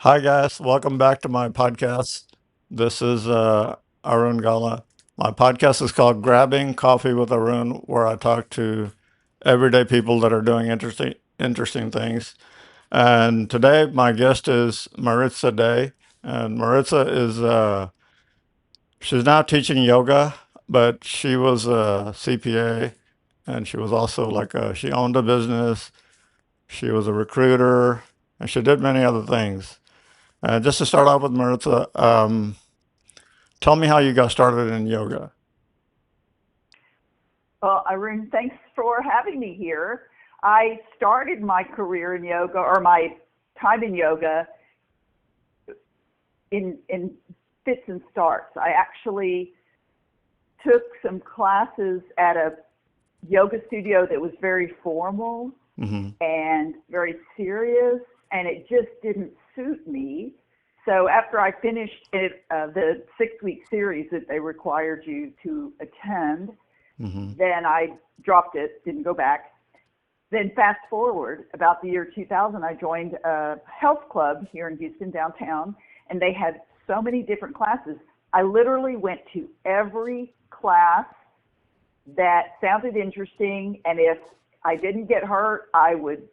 Hi, guys. Welcome back to my podcast. This is Arun Gala. My podcast is called Grabbing Coffee with Arun, where I talk to everyday people that are doing interesting things. And today, my guest is Maritza Day. And Maritza is, she's now teaching yoga, but she was a CPA, and she was also she owned a business, she was a recruiter, and she did many other things. Just to start off with, Maritza, tell me how you got started in yoga. Well, Arun, thanks for having me here. I started my career in yoga, or my time in yoga, in fits and starts. I actually took some classes at a yoga studio that was very formal Hmm. and very serious, and it just didn't suit me. So after I finished the 6-week series that they required you to attend, Hmm. then I dropped it, didn't go back. Then fast forward about the year 2000, I joined a health club here in Houston downtown, and they had so many different classes. I literally went to every class that sounded interesting, and if I didn't get hurt, I would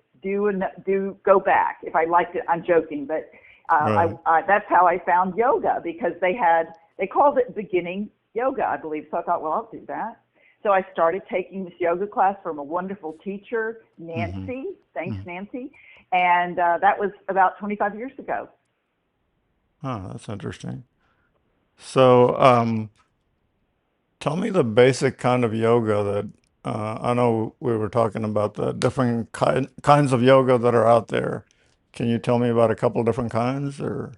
go back if I liked it. I'm joking, but Right. that's how I found yoga, because they called it beginning yoga, I believe. So I thought, well, I'll do that. So I started taking this yoga class from a wonderful teacher, Hmm. Nancy. Thanks, Hmm. Nancy. And that was about 25 years ago. Oh, that's interesting. So, tell me the basic kind of yoga that I know we were talking about the different kinds of yoga that are out there. Can you tell me about a couple different kinds, or?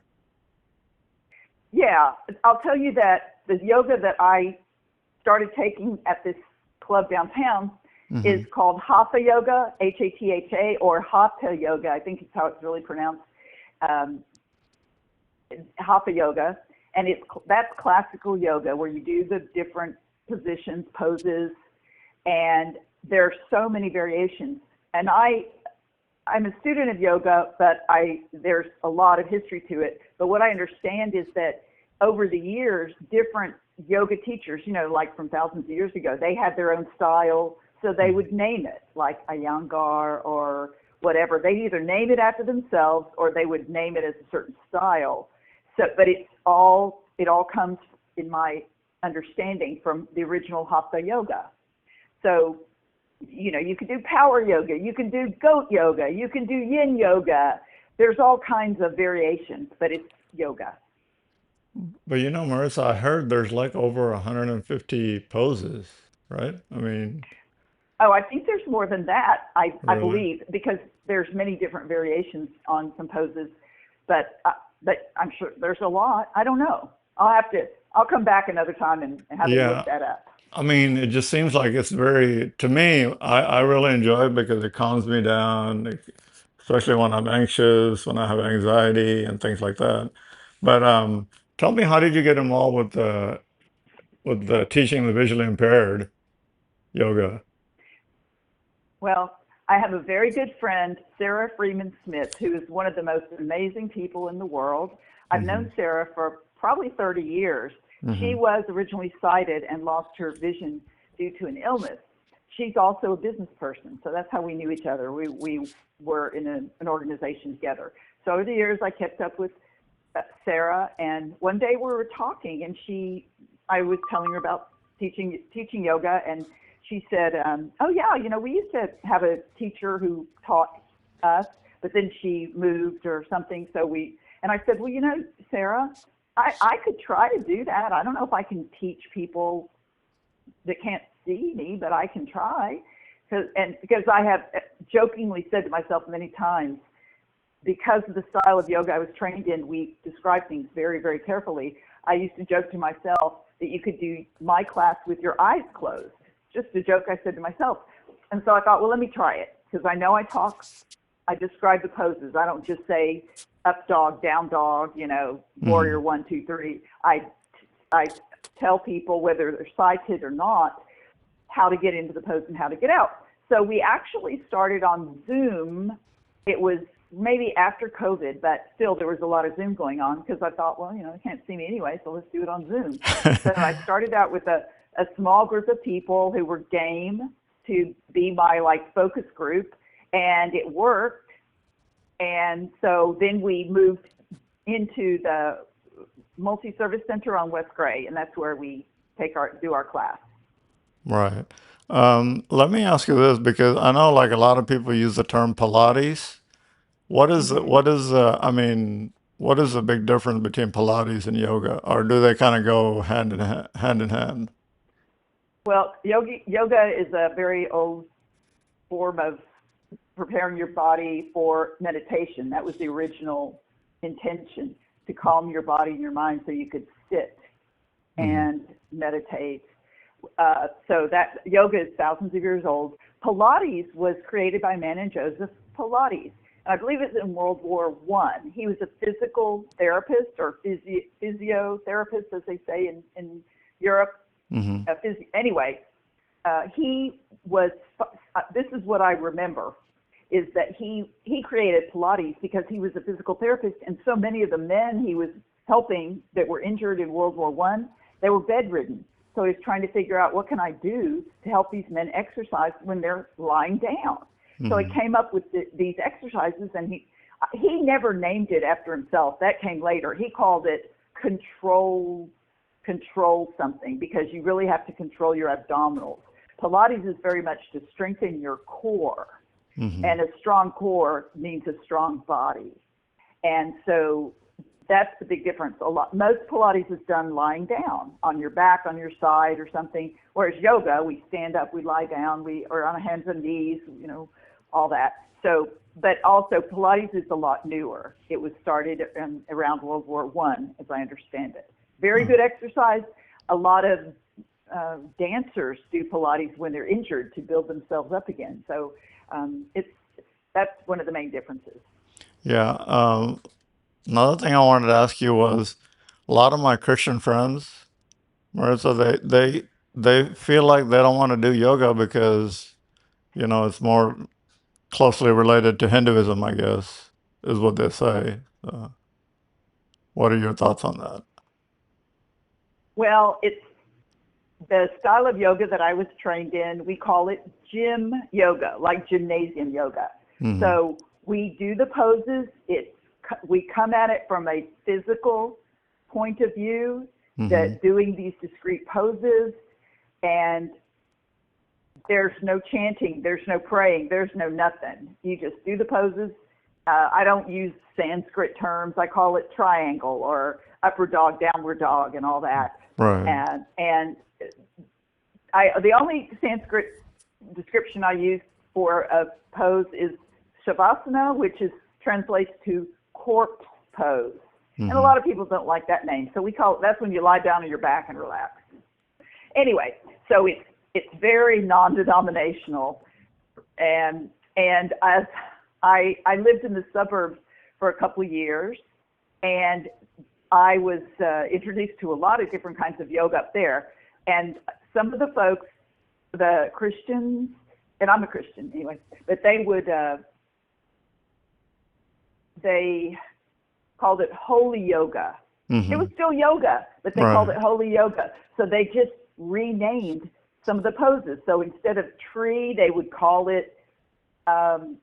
Yeah, I'll tell you that the yoga that I started taking at this club downtown is Hmm. called Hatha Yoga, Hatha, or Hatha Yoga. I think it's how it's really pronounced. Um, Hatha Yoga, and that's classical yoga where you do the different positions, poses, and there are so many variations. And I'm a student of yoga, but there's a lot of history to it. But what I understand is that over the years, different yoga teachers, like from thousands of years ago, they had their own style, so they would name it like Iyengar or whatever. They either name it after themselves or they would name it as a certain style. So, but it all comes, in my understanding, from the original Hatha Yoga. So you can do power yoga, you can do goat yoga, you can do yin yoga. There's all kinds of variations, but it's yoga. But Marissa, I heard there's like over 150 poses, right? I mean, Oh, I think there's more than that. I really? believe, because there's many different variations on some poses, but I'm sure there's a lot. I don't know. I'll come back another time and have you look Yeah. that up. I mean, it just seems like it's very, to me, I really enjoy it because it calms me down, especially when I'm anxious, when I have anxiety and things like that. But tell me, how did you get involved with the teaching the visually impaired yoga? Well, I have a very good friend, Sarah Freeman Smith, who is one of the most amazing people in the world. I've Hmm. known Sarah for probably 30 years. She Hmm. was originally sighted and lost her vision due to an illness. She's also a business person, so that's how we knew each other. We were in an organization together. So over the years, I kept up with Sarah, and one day we were talking, and I was telling her about teaching yoga, and she said, "Oh yeah, we used to have a teacher who taught us, but then she moved or something." And I said, "Well, Sarah, I could try to do that. I don't know if I can teach people that can't see me, but I can try." Because I have jokingly said to myself many times, because of the style of yoga I was trained in, we describe things very, very carefully. I used to joke to myself that you could do my class with your eyes closed. Just a joke I said to myself. And so I thought, well, let me try it, because I know I describe the poses. I don't just say up dog, down dog, warrior Hmm. 1, 2, 3. I tell people, whether they're sighted or not, how to get into the pose and how to get out. So we actually started on Zoom. It was maybe after COVID, but still there was a lot of Zoom going on because I thought, well, they can't see me anyway, so let's do it on Zoom. So I started out with a small group of people who were game to be my focus group, and it worked. And so then we moved into the multi-service center on West Gray, and that's where we do our class. Right. Let me ask you this because I know like a lot of people use the term Pilates. Mm-hmm. I mean, what is the big difference between Pilates and yoga, or do they kind of go hand in hand, hand in hand? Well, yoga is a very old form of preparing your body for meditation. That was the original intention, to calm your body and your mind so you could sit Hmm. and meditate. So that yoga is thousands of years old. Pilates was created by a man named Joseph Pilates. And I believe it's in World War One. He was a physical therapist or physiotherapist, as they say in Europe. Hmm. Anyway, he was. This is what I remember: is that he created Pilates because he was a physical therapist, and so many of the men he was helping that were injured in World War One, they were bedridden. So he's trying to figure out, what can I do to help these men exercise when they're lying down. So he Hmm. came up with these exercises, and he never named it after himself. That came later. He called it control something, because you really have to control your abdominals. Pilates is very much to strengthen your core, Hmm. and a strong core means a strong body. And so that's the big difference. Most Pilates is done lying down on your back, on your side, or something. Whereas yoga, we stand up, we lie down, we are on our hands and knees, all that. So, but also Pilates is a lot newer. It was started around World War One, as I understand it. Very good exercise. A lot of dancers do Pilates when they're injured to build themselves up again. So it's that's one of the main differences. Yeah. Another thing I wanted to ask you was a lot of my Christian friends, Maritza, they feel like they don't want to do yoga because it's more closely related to Hinduism, I guess, is what they say. What are your thoughts on that? Well, it's the style of yoga that I was trained in. We call it gym yoga, like gymnasium yoga. Hmm. So we do the poses. We come at it from a physical point of view, Hmm. that doing these discrete poses, and there's no chanting, there's no praying, there's no nothing. You just do the poses. I don't use Sanskrit terms. I call it triangle or upward dog, downward dog, and all that. Right. And the only Sanskrit description I use for a pose is shavasana, which translates to corpse pose. And a Hmm. lot of people don't like that name, so that's when you lie down on your back and relax. Anyway, so it's very non-denominational, and as I lived in the suburbs for a couple of years, and I was introduced to a lot of different kinds of yoga up there, and some of the folks, the Christians, and I'm a Christian anyway, but they called it holy yoga. It Hmm. was still yoga, but they called Right. it holy yoga. So they just renamed some of the poses. So instead of tree, they would call it um,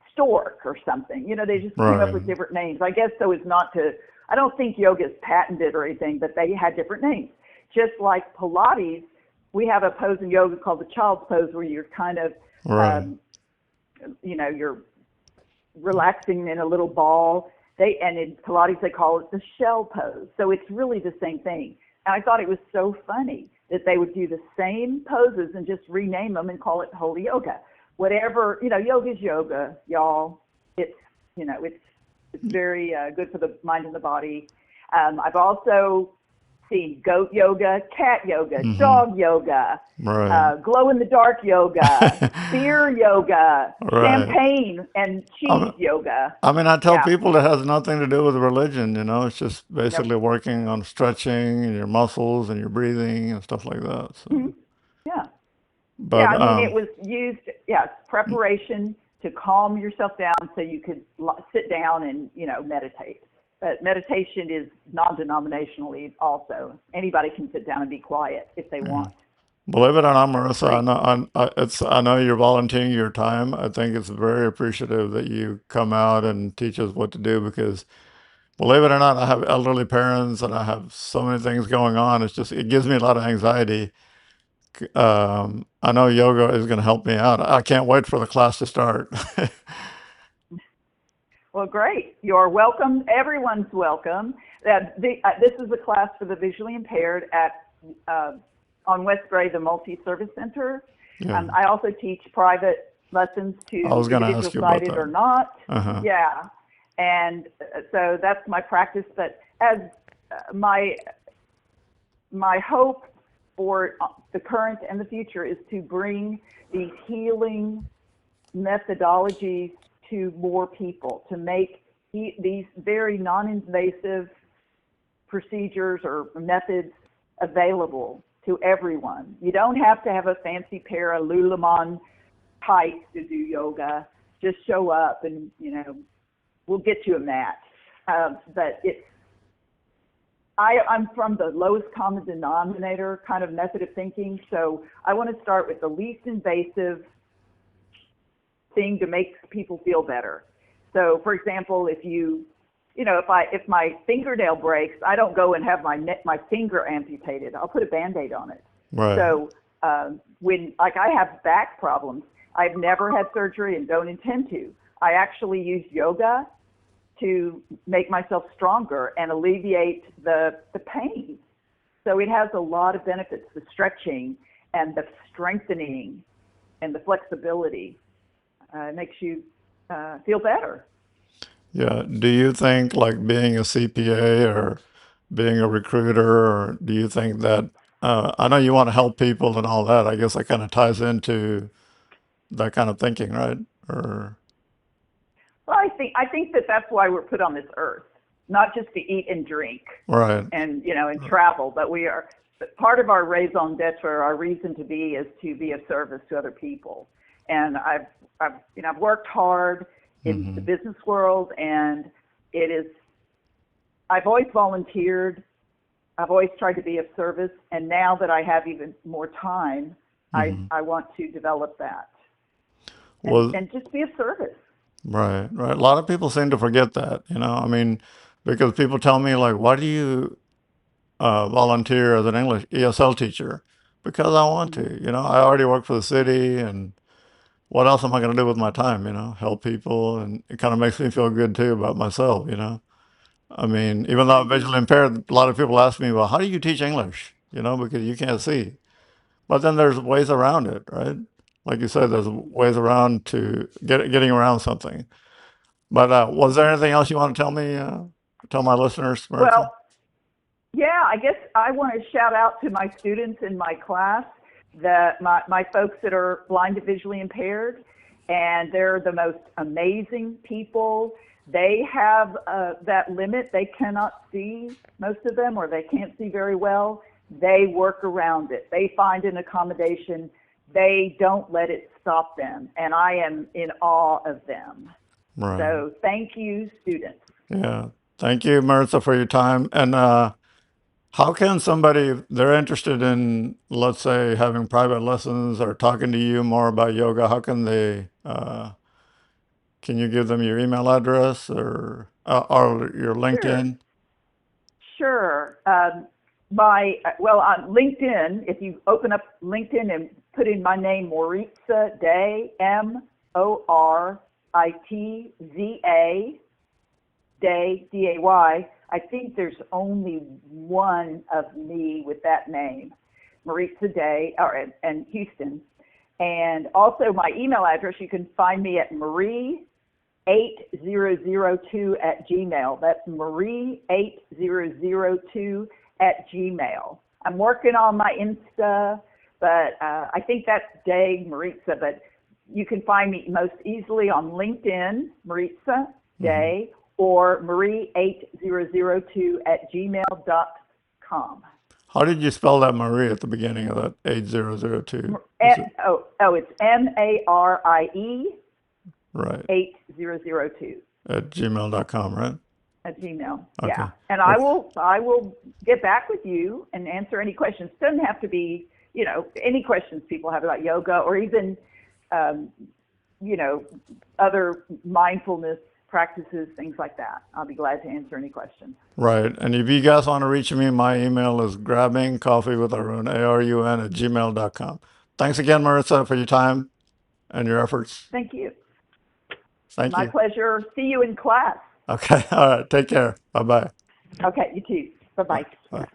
stork or something. They just came up with Right. different names. I guess so as not to. I don't think yoga is patented or anything, but they had different names. Just like Pilates, we have a pose in yoga called the child's pose, where you're kind of, Right. um, you're relaxing in a little ball. And in Pilates they call it the shell pose. So it's really the same thing. And I thought it was so funny that they would do the same poses and just rename them and call it holy yoga. Whatever, yoga's yoga, y'all. It's it's very good for the mind and the body. I've also seen goat yoga, cat yoga, Hmm. dog yoga, Right. glow in the dark yoga, spear yoga, Right. champagne and I mean, cheese yoga. I mean, I tell Yeah. people it has nothing to do with religion. It's just Yep. basically working on stretching and your muscles and your breathing and stuff like that. Mm-hmm. So, Yeah. Yeah. but I mean, it was used, yes, preparation to calm yourself down so you could sit down and, meditate. But meditation is non-denominational also. Anybody can sit down and be quiet if they Yeah. want. Believe it or not, And it's Marissa, free. I know you're volunteering your time. I think it's very appreciative that you come out and teach us what to do because, believe it or not, I have elderly parents and I have so many things going on. It gives me a lot of anxiety. I know yoga is going to help me out. I can't wait for the class to start. Well, great. You're welcome. Everyone's welcome. This is a class for the visually impaired on West Gray, the Multi-Service Center. Yeah, I also teach private lessons I to was going to individuals ask you about sighted or that. not. Uh-huh. Yeah. And so that's my practice. But as my hope for the current and the future is to bring these healing methodologies to more people, to make these very non-invasive procedures or methods available to everyone. You don't have to have a fancy pair of Lululemon tights to do yoga. Just show up and, we'll get you a mat. But I'm from the lowest common denominator kind of method of thinking, so I want to start with the least invasive thing to make people feel better. So, for example, if my fingernail breaks, I don't go and have my finger amputated. I'll put a Band-Aid on it. Right. So when I have back problems, I've never had surgery and don't intend to. I actually use yoga to make myself stronger and alleviate the pain. So it has a lot of benefits, the stretching and the strengthening and the flexibility. It makes you feel better. Yeah. Do you think like being a CPA or being a recruiter, or do you think that I know you want to help people and all that. I guess that kind of ties into that kind of thinking, right? Or Well, I think that that's why we're put on this earth, not just to eat and drink right. and travel, but part of our raison d'être, our reason to be, is to be of service to other people. And I've worked hard in the Mm-hmm. business world, and I've always volunteered. I've always tried to be of service, and now that I have even more time, Mm-hmm. I want to develop that and Well, just be of service. right, right. A lot of people seem to forget that, I mean, because people tell me like, why do you volunteer as an English ESL teacher? Because I want Mm-hmm. to, I already work for the city, and what else am I going to do with my time? Help people, and it kind of makes me feel good too about myself. I mean, even though I'm Right. visually impaired, a lot of people ask me, well, how do you teach English? Because you can't see. But then there's ways around it, right? Like you said, there's ways around to getting around something. But was there anything else you want to tell me, tell my listeners, Maritza? Well, yeah, I guess I want to shout out to my students in my class, that my folks that are blind to visually impaired, and they're the most amazing people. They have that limit. They cannot see, most of them, or they can't see very well. They work around it. They find an accommodation. They don't let it stop them. And I am in awe of them. Right. So thank you, students. Yeah. Thank you, Maritza, for your time. And how can somebody, if they're interested in, let's say, having private lessons or talking to you more about yoga, how can they, can you give them your email address or your Sure. LinkedIn? Sure. On LinkedIn, if you open up LinkedIn and put in my name, Maritza Day, Moritza Day, Day, I think there's only one of me with that name, Maritza Day, and Houston. And also my email address, you can find me at Marie8002 at Gmail. That's Marie8002 at Gmail. I'm working on my Insta, but I think that's Day Maritza, but you can find me most easily on LinkedIn, Maritza Hmm. Day, or Marie8002 at gmail.com. How did you spell that Marie at the beginning of that 8002? Is it It's Marie, Right. 8002 At gmail.com, right? at Gmail. Okay. Yeah. And I will get back with you and answer any questions. It doesn't have to be, any questions people have about yoga or even, um, other mindfulness practices, things like that. I'll be glad to answer any questions. Right. And if you guys want to reach me, my email is grabbingcoffeewitharun, ARUN at gmail.com. Thanks again, Maritza, for your time and your efforts. Thank you. Thank My you. pleasure. See you in class. Okay. All right. Take care. Bye-bye. Okay, you too. Bye. Bye-bye. Bye.